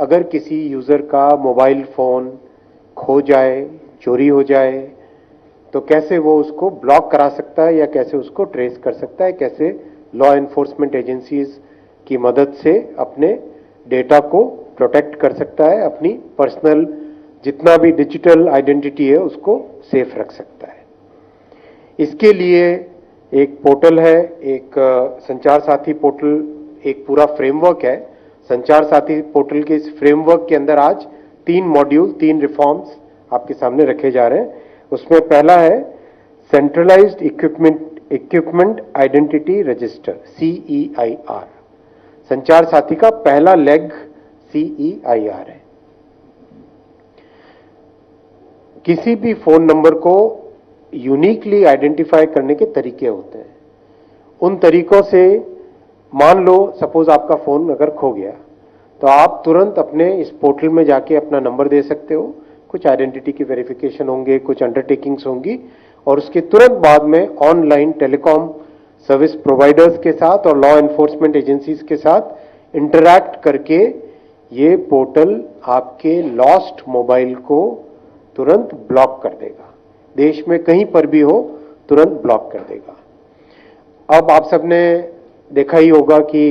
अगर किसी यूजर का मोबाइल फोन खो जाए, चोरी हो जाए, तो कैसे वो उसको ब्लॉक करा सकता है या कैसे उसको ट्रेस कर सकता है, कैसे लॉ एनफोर्समेंट एजेंसीज की मदद से अपने डेटा को प्रोटेक्ट कर सकता है, अपनी पर्सनल जितना भी डिजिटल आइडेंटिटी है उसको सेफ रख सकता है। इसके लिए एक पोर्टल है, एक संचार साथी पोर्टल, एक पूरा फ्रेमवर्क है। संचार साथी पोर्टल के इस फ्रेमवर्क के अंदर आज 3 मॉड्यूल, 3 रिफॉर्म्स आपके सामने रखे जा रहे हैं। उसमें पहला है centralised equipment identity register, CEIR। संचार साथी का पहला लेग CEIR है। किसी भी फोन नंबर को यूनिकली आइडेंटिफाई करने के तरीके होते हैं। उन तरीकों से, मान लो सपोज आपका फोन अगर खो गया, तो आप तुरंत अपने इस पोर्टल में जाके अपना नंबर दे सकते हो, कुछ आइडेंटिटी की वेरिफिकेशन होंगे, कुछ अंडरटेकिंग्स होंगी, और उसके तुरंत बाद में ऑनलाइन टेलीकॉम सर्विस प्रोवाइडर्स के साथ और लॉ एनफोर्समेंट एजेंसीज के साथ इंटरैक्ट करके ये पोर्टल आपके लॉस्ट मोबाइल को तुरंत ब्लॉक कर देगा। देश में कहीं पर भी हो तुरंत ब्लॉक कर देगा। अब आप सबने देखा ही होगा कि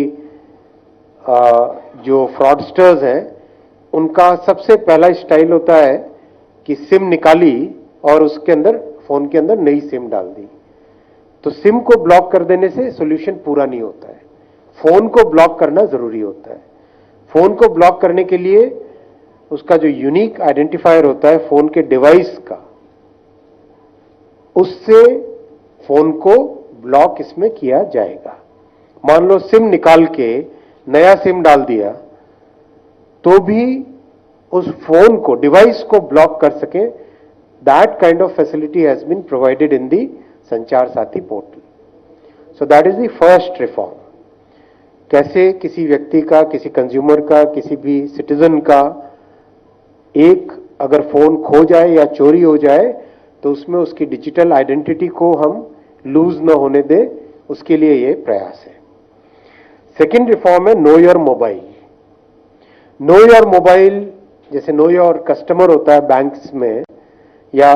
जो फ्रॉडस्टर्स हैं उनका सबसे पहला स्टाइल होता है कि सिम निकाली और उसके अंदर, फोन के अंदर नई सिम डाल दी। तो सिम को ब्लॉक कर देने से सॉल्यूशन पूरा नहीं होता है, फोन को ब्लॉक करना जरूरी होता है। फोन को ब्लॉक करने के लिए उसका जो यूनिक आइडेंटिफायर होता है फोन के डिवाइस का, उससे फोन को ब्लॉक इसमें किया जाएगा। मान लो सिम निकाल के नया सिम डाल दिया, तो भी उस फोन को, डिवाइस को ब्लॉक कर सके, that kind of facility has been provided in the Sanchar Saathi portal. So that is the first reform. कैसे किसी व्यक्ति का, किसी कंज्यूमर का, किसी भी सिटीजन का एक अगर फोन खो जाए या चोरी हो जाए तो उसमें उसकी डिजिटल आइडेंटिटी को हम लूज न होने दें, उसके लिए यह प्रयास है। सेकेंड रिफॉर्म है know your mobile. Know your mobile, जैसे नो योर कस्टमर होता है बैंक्स में या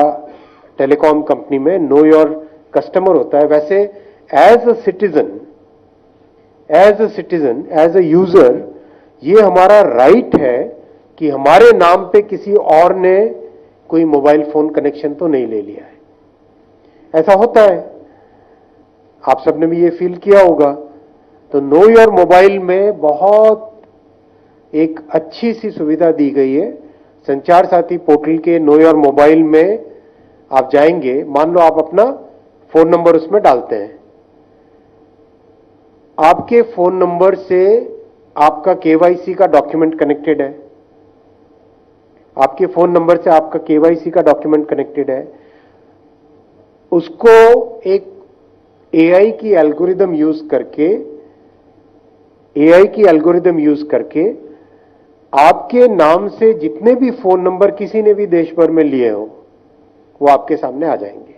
टेलीकॉम कंपनी में नो योर कस्टमर होता है, वैसे as a citizen, as a user, ये हमारा राइट है कि हमारे नाम पे किसी और ने कोई मोबाइल फोन कनेक्शन तो नहीं ले लिया है। ऐसा होता है, आप सबने भी ये फील किया होगा। तो नो योर मोबाइल में बहुत एक अच्छी सी सुविधा दी गई है। संचार साथी पोर्टल के नो योर मोबाइल में आप जाएंगे, मान लो आप अपना फोन नंबर उसमें डालते हैं, आपके फोन नंबर से आपका KYC का डॉक्यूमेंट कनेक्टेड है, आपके फोन नंबर से आपका KYC का डॉक्यूमेंट कनेक्टेड है, उसको एक AI की एल्गोरिदम यूज करके आपके नाम से जितने भी फोन नंबर किसी ने भी देश भर में लिए हो वो आपके सामने आ जाएंगे।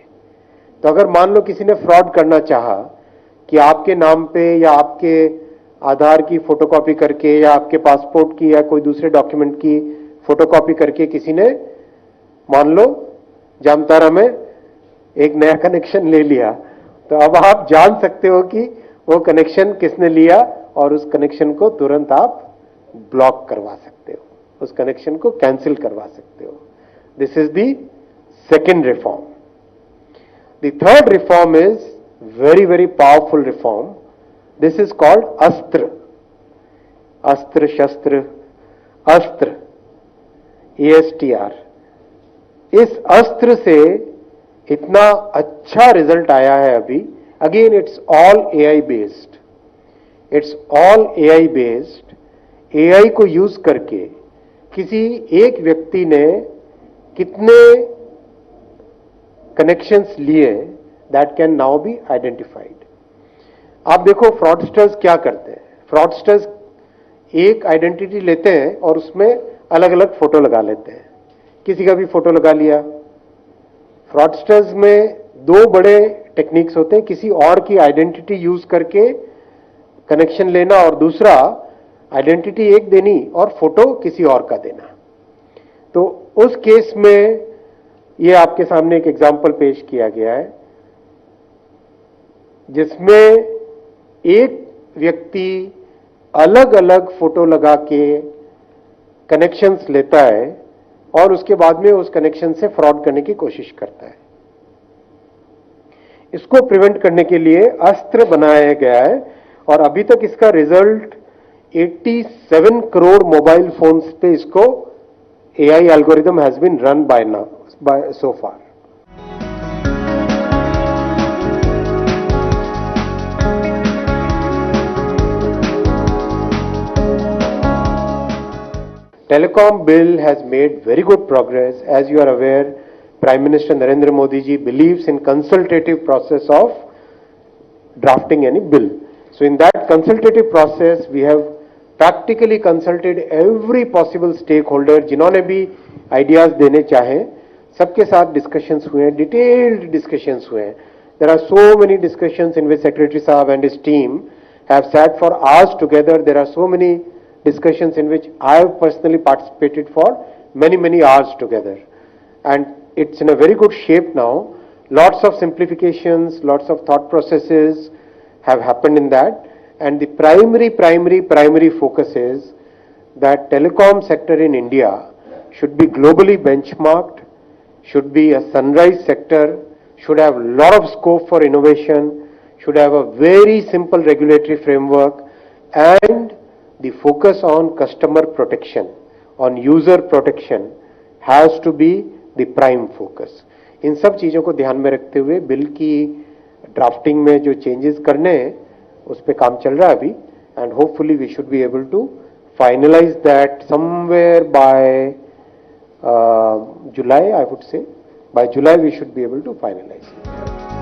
तो अगर मान लो किसी ने फ्रॉड करना चाहा कि आपके नाम पे या आपके आधार की फोटोकॉपी करके या आपके पासपोर्ट की या कोई दूसरे डॉक्यूमेंट की फोटोकॉपी करके किसी ने, मान लो जामतारा में एक नया कनेक्शन ले लिया, तो अब आप जान सकते हो कि वो कनेक्शन किसने लिया और उस कनेक्शन को तुरंत आप ब्लॉक करवा सकते हो, उस कनेक्शन को कैंसिल करवा सकते हो। This is the second reform. The third reform is very, very powerful reform. This is called अस्त्र, अस्त्र शस्त्र, अस्त्र, ASTR। इस अस्त्र से इतना अच्छा रिजल्ट आया है अभी। Again it's all AI based, it's all AI based. AI को यूज करके किसी एक व्यक्ति ने कितने कनेक्शंस लिए, that can now be identified. आप देखो फ्रॉडस्टर्स क्या करते हैं। फ्रॉडस्टर्स एक आइडेंटिटी लेते हैं और उसमें अलग अलग फोटो लगा लेते हैं, किसी का भी फोटो लगा लिया। फ्रॉडस्टर्स में 2 बड़े टेक्निक्स होते हैं, किसी और की आइडेंटिटी यूज करके कनेक्शन लेना, और दूसरा आइडेंटिटी एक देनी और फोटो किसी और का देना। तो उस केस में ये आपके सामने एक एग्जाम्पल पेश किया गया है जिसमें एक व्यक्ति अलग अलग फोटो लगा के कनेक्शंस लेता है और उसके बाद में उस कनेक्शन से फ्रॉड करने की कोशिश करता है। इसको प्रिवेंट करने के लिए अस्त्र बनाया गया है और अभी तक इसका रिजल्ट 87 करोड़ मोबाइल फोन्स पे इसको AI algorithm has been run by now, so far. Telecom bill has made very good progress. As you are aware, Prime Minister Narendra Modi ji believes in consultative process of drafting any bill. So in that consultative process, we have practically consulted every possible stakeholder, जिन्होंने भी ideas देने चाहे, सबके साथ discussions हुए हैं, detailed discussions हुए हैं. There are so many discussions in which Secretary Saab and his team have sat for hours together. There are so many discussions in which I have personally participated for many hours together. And it's in a very good shape now. Lots of simplifications, lots of thought processes have happened in that. And the primary focus is that telecom sector in India should be globally benchmarked, should be a sunrise sector, should have a lot of scope for innovation, should have a very simple regulatory framework, and the focus on customer protection, on user protection has to be the prime focus. इन सब चीजों को ध्यान में रखते हुए bill की drafting में जो चेंजेस करने हैं उस पे काम चल रहा है अभी, and hopefully we should be able to finalize that somewhere by July, I would say. By July we should be able to finalize it.